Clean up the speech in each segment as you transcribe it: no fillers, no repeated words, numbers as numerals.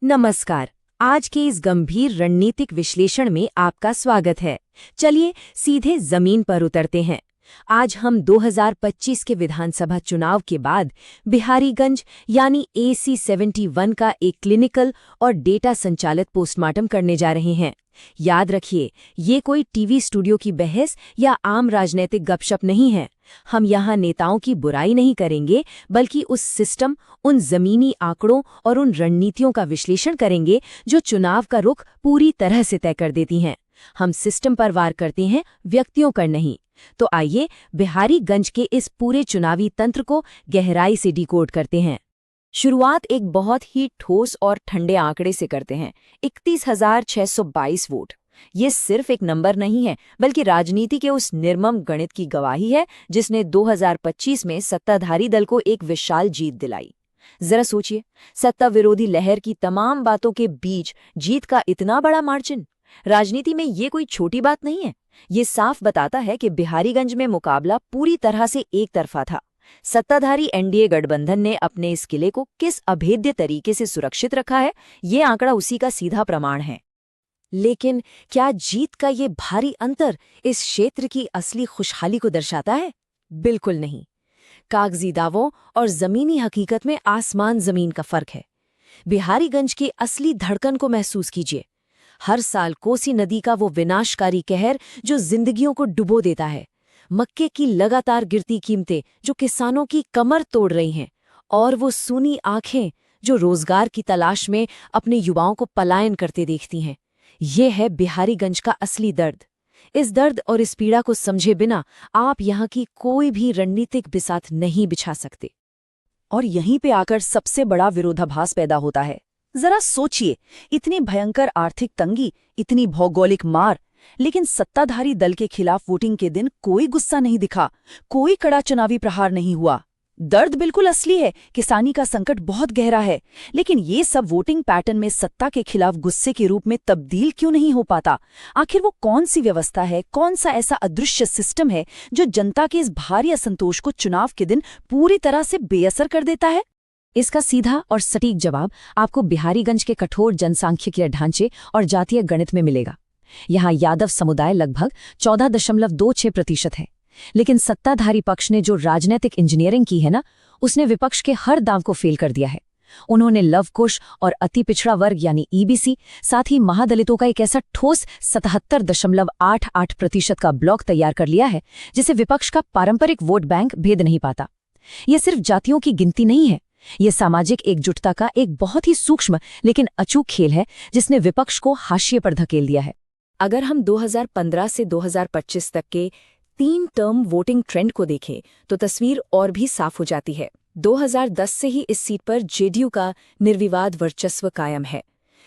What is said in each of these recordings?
नमस्कार। आज के इस गंभीर रणनीतिक विश्लेषण में आपका स्वागत है। चलिए सीधे जमीन पर उतरते हैं। आज हम 2025 के विधानसभा चुनाव के बाद बिहारीगंज यानी AC-71 का एक क्लिनिकल और डेटा संचालित पोस्टमार्टम करने जा रहे हैं। याद रखिए, ये कोई टीवी स्टूडियो की बहस या आम राजनीतिक गपशप नहीं है। हम यहाँ नेताओं की बुराई नहीं करेंगे, बल्कि उस सिस्टम, उन जमीनी आंकड़ों और उन रणनीतियों का विश्लेषण करेंगे जो चुनाव का रुख पूरी तरह से तय कर देती हैं। हम सिस्टम पर वार करते हैं, व्यक्तियों पर नहीं। तो आइए बिहारीगंज के इस पूरे चुनावी तंत्र को गहराई से डिकोड करते हैं। शुरुआत एक बहुत ही ठोस और ठंडे आंकड़े से करते हैं। 31,622 वोट। ये सिर्फ एक नंबर नहीं है, बल्कि राजनीति के उस निर्मम गणित की गवाही है जिसने 2025 में सत्ताधारी दल को एक विशाल जीत दिलाई। जरा सोचिए, सत्ता विरोधी लहर की तमाम बातों के बीच जीत का इतना बड़ा मार्जिन। राजनीति में ये कोई छोटी बात नहीं है। ये साफ बताता है कि बिहारीगंज में मुकाबला पूरी तरह से एक तरफा था। सत्ताधारी एनडीए गठबंधन ने अपने इस किले को किस अभेद्य तरीके से सुरक्षित रखा है, ये आंकड़ा उसी का सीधा प्रमाण है। लेकिन क्या जीत का ये भारी अंतर इस क्षेत्र की असली खुशहाली को दर्शाता है? बिल्कुल नहीं। कागजी दावों और जमीनी हकीकत में आसमान जमीन का फर्क है। बिहारीगंज की असली धड़कन को महसूस कीजिए। हर साल कोसी नदी का वो विनाशकारी कहर जो जिंदगियों को डुबो देता है, मक्के की लगातार गिरती कीमतें जो किसानों की कमर तोड़ रही हैं, और वो सूनी आंखें जो रोजगार की तलाश में अपने युवाओं को पलायन करते देखती हैं। ये है बिहारीगंज का असली दर्द। इस दर्द और इस पीड़ा को समझे बिना आप यहाँ की कोई भी रणनीतिक बिसात नहीं बिछा सकते। और यहीं पे आकर सबसे बड़ा विरोधाभास पैदा होता है। जरा सोचिए, इतनी भयंकर आर्थिक तंगी, इतनी भौगोलिक मार, लेकिन सत्ताधारी दल के खिलाफ वोटिंग के दिन कोई गुस्सा नहीं दिखा, कोई कड़ा चुनावी प्रहार नहीं हुआ। दर्द बिल्कुल असली है, किसानी का संकट बहुत गहरा है, लेकिन ये सब वोटिंग पैटर्न में सत्ता के खिलाफ गुस्से के रूप में तब्दील क्यों नहीं हो पाता? आखिर वो कौन सी व्यवस्था है, कौन सा ऐसा अदृश्य सिस्टम है जो जनता के इस भारी असंतोष को चुनाव के दिन पूरी तरह से बेअसर कर देता है? इसका सीधा और सटीक जवाब आपको बिहारीगंज के कठोर जनसांख्यिकीय ढांचे और जातीय गणित में मिलेगा। यहाँ यादव समुदाय लगभग 14.26% है, लेकिन सत्ताधारी पक्ष ने जो राजनीतिक इंजीनियरिंग की है ना, उसने विपक्ष के हर दांव को फेल कर दिया है। उन्होंने लवकुश और अति पिछड़ा वर्ग यानी ईबीसी, साथ ही महादलितों का एक ऐसा ठोस 77.88% का ब्लॉक तैयार कर लिया है जिसे विपक्ष का पारंपरिक वोट बैंक भेद नहीं पाता। ये सिर्फ जातियों की गिनती नहीं है, ये सामाजिक एकजुटता का एक बहुत ही सूक्ष्म लेकिन अचूक खेल है जिसने विपक्ष को हाशिए पर धकेल दिया है। अगर हम 2015 से 2025 तक के 3 टर्म वोटिंग ट्रेंड को देखें तो तस्वीर और भी साफ हो जाती है। 2010 से ही इस सीट पर जेडीयू का निर्विवाद वर्चस्व कायम है।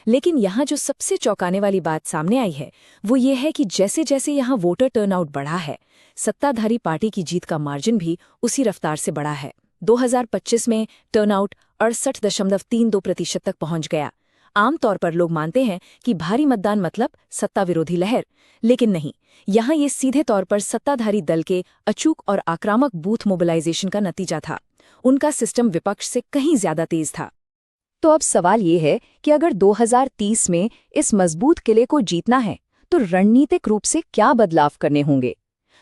लेकिन यहाँ जो सबसे चौंकाने वाली बात सामने आई है वो ये है कि जैसे जैसे यहाँ वोटर टर्नआउट बढ़ा है, सत्ताधारी पार्टी की जीत का मार्जिन भी उसी रफ्तार से बढ़ा है। 2025 में टर्नआउट 68.32% तक पहुंच गया। आमतौर पर लोग मानते हैं कि भारी मतदान मतलब सत्ता विरोधी लहर, लेकिन नहीं, यहाँ ये सीधे तौर पर सत्ताधारी दल के अचूक और आक्रामक बूथ मोबिलाइजेशन का नतीजा था। उनका सिस्टम विपक्ष से कहीं ज्यादा तेज था। तो अब सवाल ये है कि अगर 2030 में इस मजबूत किले को जीतना है तो रणनीतिक रूप से क्या बदलाव करने होंगे?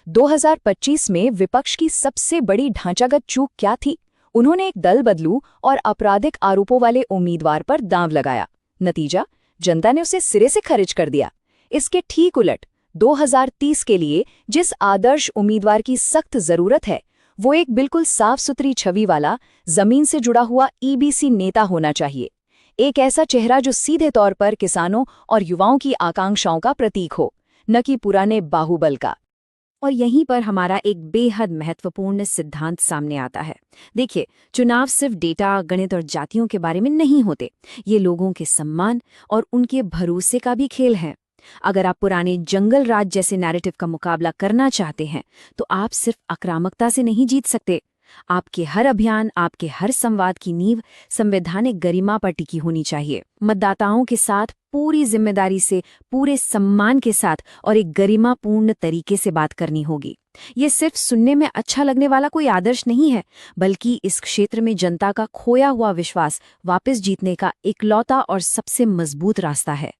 2025 में विपक्ष की सबसे बड़ी ढांचागत चूक क्या थी? उन्होंने एक दल बदलू और आपराधिक आरोपों वाले उम्मीदवार पर दांव लगाया। नतीजा, जनता ने उसे सिरे से खारिज कर दिया। इसके ठीक उलट 2030 के लिए जिस आदर्श उम्मीदवार की सख्त जरूरत है वो एक बिल्कुल साफ सुथरी छवि वाला, जमीन से जुड़ा हुआ ईबीसी नेता होना चाहिए। एक ऐसा चेहरा जो सीधे तौर पर किसानों और युवाओं की आकांक्षाओं का प्रतीक हो, न कि पुराने बाहुबल का। और यहीं पर हमारा एक बेहद महत्वपूर्ण सिद्धांत सामने आता है। देखिए, चुनाव सिर्फ डेटा, गणित और जातियों के बारे में नहीं होते। ये लोगों के सम्मान और उनके भरोसे का भी खेल है। अगर आप पुराने जंगल राज जैसे नैरेटिव का मुकाबला करना चाहते हैं तो आप सिर्फ आक्रामकता से नहीं जीत सकते। आपके हर अभियान, आपके हर संवाद की नींव संवैधानिक गरिमा पर टिकी होनी चाहिए। मतदाताओं के साथ पूरी जिम्मेदारी से, पूरे सम्मान के साथ और एक गरिमापूर्ण तरीके से बात करनी होगी। ये सिर्फ सुनने में अच्छा लगने वाला कोई आदर्श नहीं है, बल्कि इस क्षेत्र में जनता का खोया हुआ विश्वास वापस जीतने का इकलौता और सबसे मजबूत रास्ता है।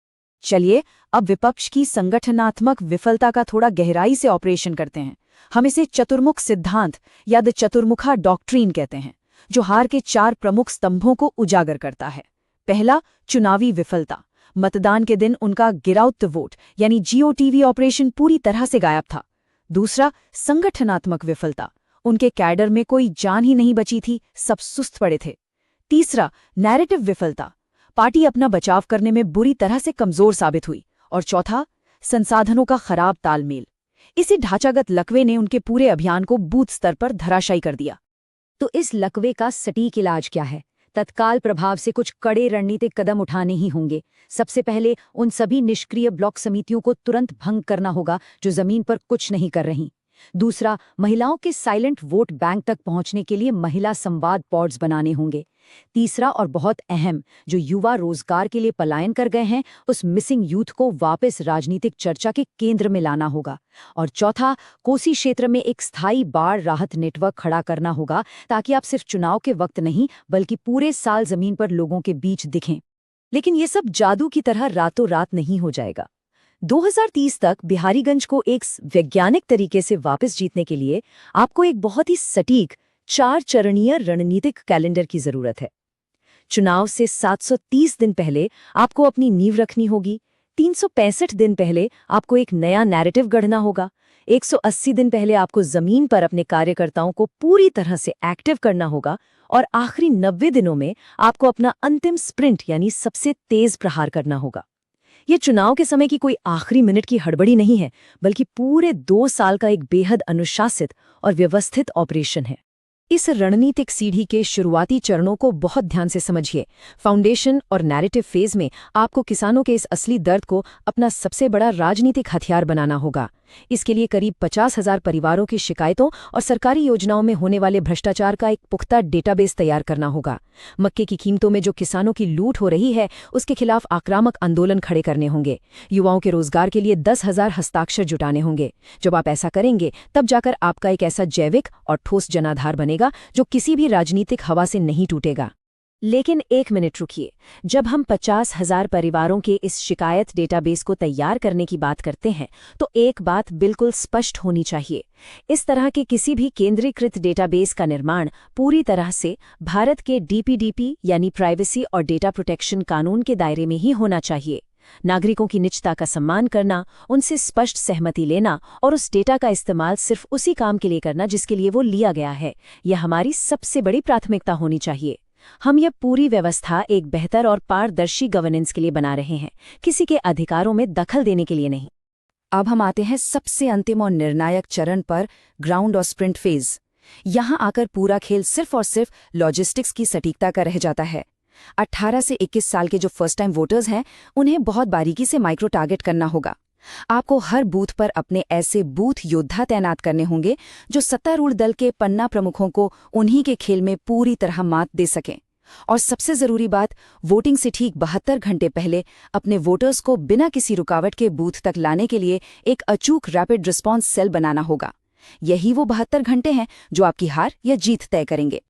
चलिए अब विपक्ष की संगठनात्मक विफलता का थोड़ा गहराई से ऑपरेशन करते हैं। हम इसे चतुर्मुख सिद्धांत या द चतुर्मुखा डॉक्ट्रीन कहते हैं, जो हार के 4 प्रमुख स्तंभों को उजागर करता है। पहला, चुनावी विफलता। मतदान के दिन उनका गिराउट द वोट यानी जीओटीवी ऑपरेशन पूरी तरह से गायब था। दूसरा, संगठनात्मक विफलता। उनके कैडर में कोई जान ही नहीं बची थी, सब सुस्त पड़े थे। तीसरा, नैरेटिव विफलता। पार्टी अपना बचाव करने में बुरी तरह से कमजोर साबित हुई। और चौथा, संसाधनों का खराब तालमेल। इसी ढांचागत लकवे ने उनके पूरे अभियान को बूथ स्तर पर धराशायी कर दिया। तो इस लकवे का सटीक इलाज क्या है? तत्काल प्रभाव से कुछ कड़े रणनीतिक कदम उठाने ही होंगे। सबसे पहले उन सभी निष्क्रिय ब्लॉक समितियों को तुरंत भंग करना होगा जो जमीन पर कुछ नहीं कर रही। दूसरा, महिलाओं के साइलेंट वोट बैंक तक पहुंचने के लिए महिला संवाद पॉड्स बनाने होंगे। तीसरा और बहुत अहम, जो युवा रोजगार के लिए पलायन कर गए हैं, उस मिसिंग यूथ को वापस राजनीतिक चर्चा के केंद्र में लाना होगा। और चौथा, कोसी क्षेत्र में एक स्थायी बाढ़ राहत नेटवर्क खड़ा करना होगा, ताकि आप सिर्फ चुनाव के वक्त नहीं बल्कि पूरे साल जमीन पर लोगों के बीच दिखें। लेकिन ये सब जादू की तरह रातों रात नहीं हो जाएगा। 2030 तक बिहारीगंज को एक वैज्ञानिक तरीके से वापस जीतने के लिए आपको एक बहुत ही सटीक 4 चरणीय रणनीतिक कैलेंडर की जरूरत है। चुनाव से 730 दिन पहले आपको अपनी नींव रखनी होगी। 365 दिन पहले आपको एक नया नैरेटिव गढ़ना होगा। 180 दिन पहले आपको जमीन पर अपने कार्यकर्ताओं को पूरी तरह से एक्टिव करना होगा। और आखिरी 90 दिनों में आपको अपना अंतिम स्प्रिंट यानी सबसे तेज प्रहार करना होगा। ये चुनाव के समय की कोई आखिरी मिनट की हड़बड़ी नहीं है, बल्कि पूरे 2 साल का एक बेहद अनुशासित और व्यवस्थित ऑपरेशन है। इस रणनीतिक सीढ़ी के शुरुआती चरणों को बहुत ध्यान से समझिए। फाउंडेशन और नैरेटिव फेज में आपको किसानों के इस असली दर्द को अपना सबसे बड़ा राजनीतिक हथियार बनाना होगा। इसके लिए करीब 50,000 परिवारों की शिकायतों और सरकारी योजनाओं में होने वाले भ्रष्टाचार का एक पुख्ता डेटाबेस तैयार करना होगा। मक्के की कीमतों में जो किसानों की लूट हो रही है, उसके खिलाफ आक्रामक आंदोलन खड़े करने होंगे। युवाओं के रोजगार के लिए 10,000 हस्ताक्षर जुटाने होंगे। जब आप ऐसा करेंगे, तब जाकर आपका एक ऐसा जैविक और ठोस जनाधार बनेगा जो किसी भी राजनीतिक हवा से नहीं टूटेगा। लेकिन एक मिनट रुकिए। जब हम 50,000 परिवारों के इस शिकायत डेटाबेस को तैयार करने की बात करते हैं, तो एक बात बिल्कुल स्पष्ट होनी चाहिए। इस तरह के किसी भी केंद्रीकृत डेटाबेस का निर्माण पूरी तरह से भारत के डीपीडीपी यानी प्राइवेसी और डेटा प्रोटेक्शन कानून के दायरे में ही होना चाहिए। नागरिकों की निजता का सम्मान करना, उनसे स्पष्ट सहमति लेना और उस डेटा का इस्तेमाल सिर्फ उसी काम के लिए करना जिसके लिए वो लिया गया है, यह हमारी सबसे बड़ी प्राथमिकता होनी चाहिए। हम यह पूरी व्यवस्था एक बेहतर और पारदर्शी गवर्नेंस के लिए बना रहे हैं, किसी के अधिकारों में दखल देने के लिए नहीं। अब हम आते हैं सबसे अंतिम और निर्णायक चरण पर, ग्राउंड और स्प्रिंट फेज। यहाँ आकर पूरा खेल सिर्फ और सिर्फ लॉजिस्टिक्स की सटीकता का रह जाता है। 18 से 21 साल के जो फर्स्ट टाइम वोटर्स हैं, उन्हें बहुत बारीकी से माइक्रो टारगेट करना होगा। आपको हर बूथ पर अपने ऐसे बूथ योद्धा तैनात करने होंगे जो सत्तारूढ़ दल के पन्ना प्रमुखों को उन्हीं के खेल में पूरी तरह मात दे सकें। और सबसे जरूरी बात, वोटिंग से ठीक 72 घंटे पहले अपने वोटर्स को बिना किसी रुकावट के बूथ तक लाने के लिए एक अचूक रैपिड रिस्पॉन्स सेल बनाना होगा। यही वो 72 घंटे हैं जो आपकी हार या जीत तय करेंगे।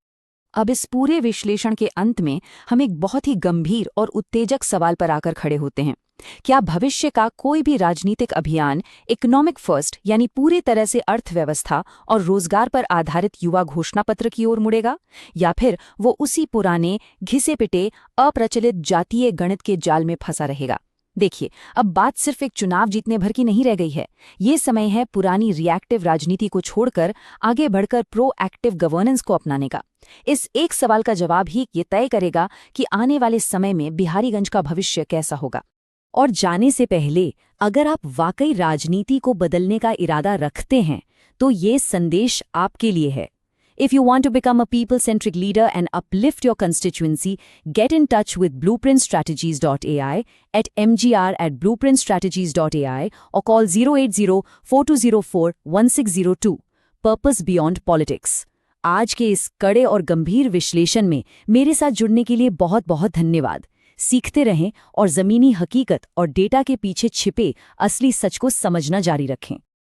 अब इस पूरे विश्लेषण के अंत में हम एक बहुत ही गंभीर और उत्तेजक सवाल पर आकर खड़े होते हैं। क्या भविष्य का कोई भी राजनीतिक अभियान इकोनॉमिक फर्स्ट यानी पूरी तरह से अर्थव्यवस्था और रोजगार पर आधारित युवा घोषणा पत्र की ओर मुड़ेगा, या फिर वो उसी पुराने घिसे पिटे अप्रचलित जातीय गणित के जाल में फंसा रहेगा? देखिए, अब बात सिर्फ एक चुनाव जीतने भर की नहीं रह गई है। ये समय है पुरानी रिएक्टिव राजनीति को छोड़कर आगे बढ़कर प्रोएक्टिव गवर्नेंस को अपनाने का। इस एक सवाल का जवाब ही ये तय करेगा कि आने वाले समय में बिहारीगंज का भविष्य कैसा होगा। और जाने से पहले, अगर आप वाकई राजनीति को बदलने का इरादा रखते हैं, तो ये संदेश आपके लिए है। If you want to become a people-centric leader and uplift your constituency, get in touch with blueprintstrategies.ai at mgr@blueprintstrategies.ai or call 080-4204-1602. Purpose Beyond Politics. आज के इस कड़े और गंभीर विश्लेषण में मेरे साथ जुड़ने के लिए बहुत बहुत धन्यवाद। सीखते रहें और ज़मीनी हकीकत और डेटा के पीछे छिपे असली सच को समझना जारी रखें।